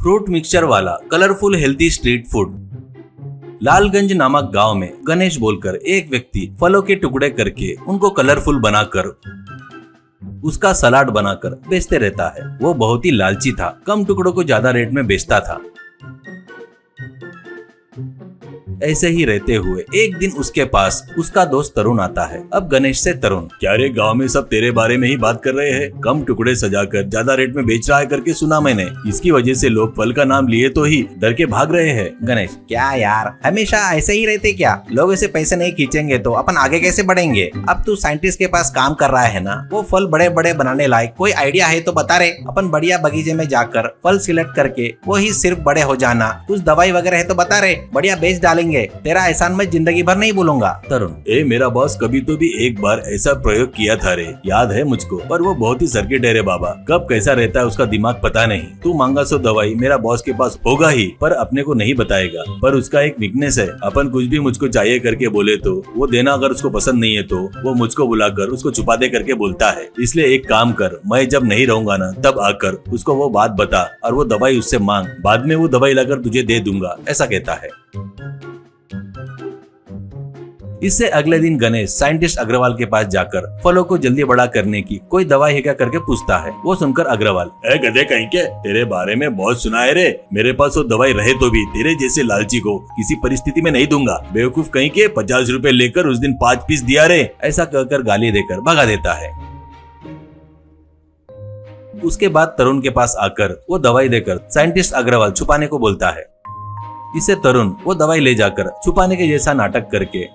Fruit mixture वाला colourful healthy street food. Lalganj नामक गांव में गणेश बोलकर एक व्यक्ति फलों के टुकड़े करके उनको कलरफुल बनाकर उसका सलाद बनाकर बेचते रहता है। वो बहुत ही लालची था, कम टुकड़ों को ज्यादा रेट में बेचता था। ऐसे ही रहते हुए एक दिन उसके पास उसका दोस्त तरुण आता है। अब गणेश से तरुण, क्या रे गांव में सब तेरे बारे में ही बात कर रहे हैं? कम टुकड़े सजाकर ज्यादा रेट में बेच रहा है करके सुना मैंने। इसकी वजह से लोग फल का नाम लिए तो ही डर के भाग रहे हैं। गणेश, क्या यार हमेशा ऐसे ही रहते क्या? लोग ऐसे पैसे नहीं खींचेंगे तो अपन आगे कैसे बढ़ेंगे? अब तू साइंटिस्ट के पास काम कर रहा है ना, वो फल बड़े बड़े बनाने लायक कोई आइडिया है तो बता रहे। अपन बढ़िया बगीचे में जाकर फल सिलेक्ट करके वो ही सिर्फ बड़े हो जाना। कुछ दवाई वगैरह है तो बता रहे, बढ़िया बेच डालेंगे। तेरा एहसान मैं जिंदगी भर नहीं भूलूंगा। तरुण, मेरा बॉस कभी तो भी एक बार ऐसा प्रयोग किया था रे, याद है मुझको, पर वो बहुत ही सर्किट है रे बाबा। कब कैसा रहता है उसका दिमाग पता नहीं। तू मांगा सो दवाई मेरा बॉस के पास होगा ही, पर अपने को नहीं बताएगा। पर उसका एक वीकनेस है, अपन कुछ भी मुझको चाहिए करके बोले तो वो देना अगर उसको पसंद नहीं है तो वो मुझको बुलाकर उसको छुपा दे करके बोलता है। इसलिए एक काम कर, मैं जब नहीं रहूंगा ना तब आकर उसको वो बात बता और वो दवाई उससे मांग, बाद में वो दवाई लाकर तुझे दे दूंगा, ऐसा कहता है। इससे अगले दिन गणेश साइंटिस्ट अग्रवाल के पास जाकर फलों को जल्दी बड़ा करने की कोई दवाई है क्या करके पूछता है। वो सुनकर अग्रवाल, गधे कहीं के, तेरे बारे में बहुत सुना है रे। मेरे पास वो दवाई रहे तो भी तेरे जैसे लालची को किसी परिस्थिति में नहीं दूंगा। बेवकूफ कहीं के, 50 रुपए लेकर उस दिन 5 पीस दिया रे। ऐसा कहकर गाली देकर भगा देता है। उसके बाद तरुण के पास आकर वो दवाई देकर साइंटिस्ट अग्रवाल छुपाने को बोलता है। इससे तरुण वो दवाई ले जाकर छुपाने के जैसा नाटक करके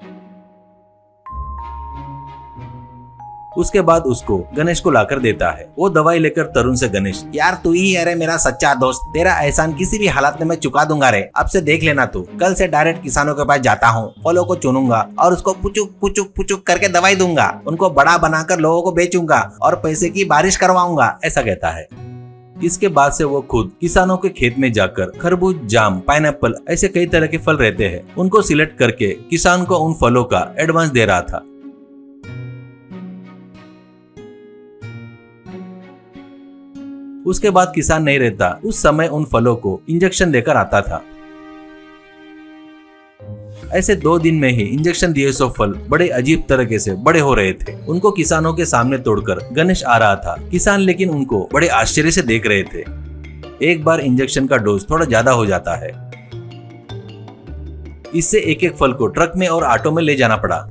उसके बाद उसको गणेश को लाकर देता है। वो दवाई लेकर तरुण से, गणेश यार तू ही है रे मेरा सच्चा दोस्त, तेरा एहसान किसी भी हालत में मैं चुका दूंगा रे। अब से देख लेना तू, कल से डायरेक्ट किसानों के पास जाता हूँ, फलों को चुनूंगा और उसको पुचुक पुचुक पुचुक करके दवाई दूंगा, उनको बड़ा बनाकर लोगों को बेचूंगा और पैसे की बारिश करवाऊंगा, ऐसा कहता है। इसके बाद से वो खुद किसानों के खेत में जाकर खरबूज, जाम, पाइनएप्पल ऐसे कई तरह के फल रहते हैं, उनको सिलेक्ट करके किसान को उन फलों का एडवांस दे रहा था। उसके बाद किसान नहीं रहता, उस समय उन फलों को इंजेक्शन देकर आता था। ऐसे 2 दिन में ही इंजेक्शन दिए सो फल बड़े अजीब तरीके से बड़े हो रहे थे। उनको किसानों के सामने तोड़कर गणेश आ रहा था। किसान लेकिन उनको बड़े आश्चर्य से देख रहे थे। एक बार इंजेक्शन का डोज थोड़ा ज्यादा हो जाता है। इससे एक एक फल को ट्रक में और ऑटो में ले जाना पड़ा।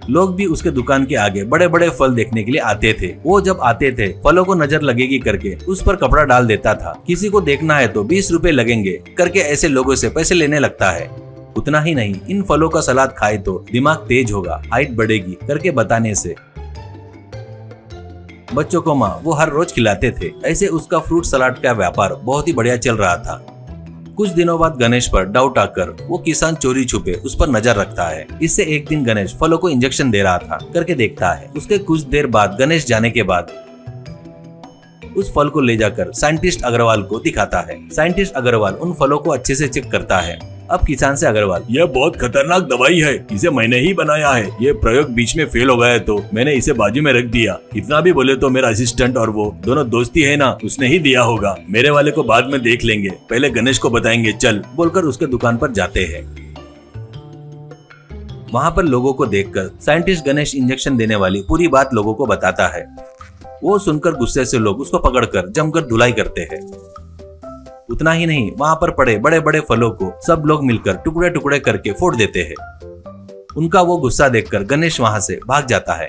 लोग भी उसके दुकान के आगे बड़े बड़े फल देखने के लिए आते थे। वो जब आते थे फलों को नजर लगेगी करके उस पर कपड़ा डाल देता था। किसी को देखना है तो 20 रुपए लगेंगे करके ऐसे लोगों से पैसे लेने लगता है। उतना ही नहीं, इन फलों का सलाद खाए तो दिमाग तेज होगा, हाइट बढ़ेगी करके बताने से बच्चों को माँ वो हर रोज खिलाते थे। ऐसे उसका फ्रूट सलाद का व्यापार बहुत ही बढ़िया चल रहा था। कुछ दिनों बाद गणेश पर डाउट आकर वो किसान चोरी छुपे उस पर नजर रखता है। इससे एक दिन गणेश फलों को इंजेक्शन दे रहा था करके देखता है। उसके कुछ देर बाद गणेश जाने के बाद उस फल को ले जाकर साइंटिस्ट अग्रवाल को दिखाता है। साइंटिस्ट अग्रवाल उन फलों को अच्छे से चेक करता है। अब किसान से अग्रवाल, यह बहुत खतरनाक दवाई है, इसे मैंने ही बनाया है। ये प्रयोग बीच में फेल हो गया तो मैंने इसे बाजू में रख दिया। कितना भी बोले तो मेरा असिस्टेंट और वो दोनों दोस्ती है ना, उसने ही दिया होगा। मेरे वाले को बाद में देख लेंगे, पहले गणेश को बताएंगे, चल बोलकर उसके दुकान पर जाते हैं। वहाँ पर लोगों को देखकर साइंटिस्ट गणेश इंजेक्शन देने वाली पूरी बात लोगों को बताता है। वो सुनकर गुस्से से लोग उसको पकड़कर जमकर धुलाई करते हैं। उतना ही नहीं, वहाँ पर पड़े बड़े बड़े फलों को सब लोग मिलकर टुकड़े टुकड़े करके फोड़ देते हैं। उनका वो गुस्सा देखकर गणेश वहाँ से भाग जाता है।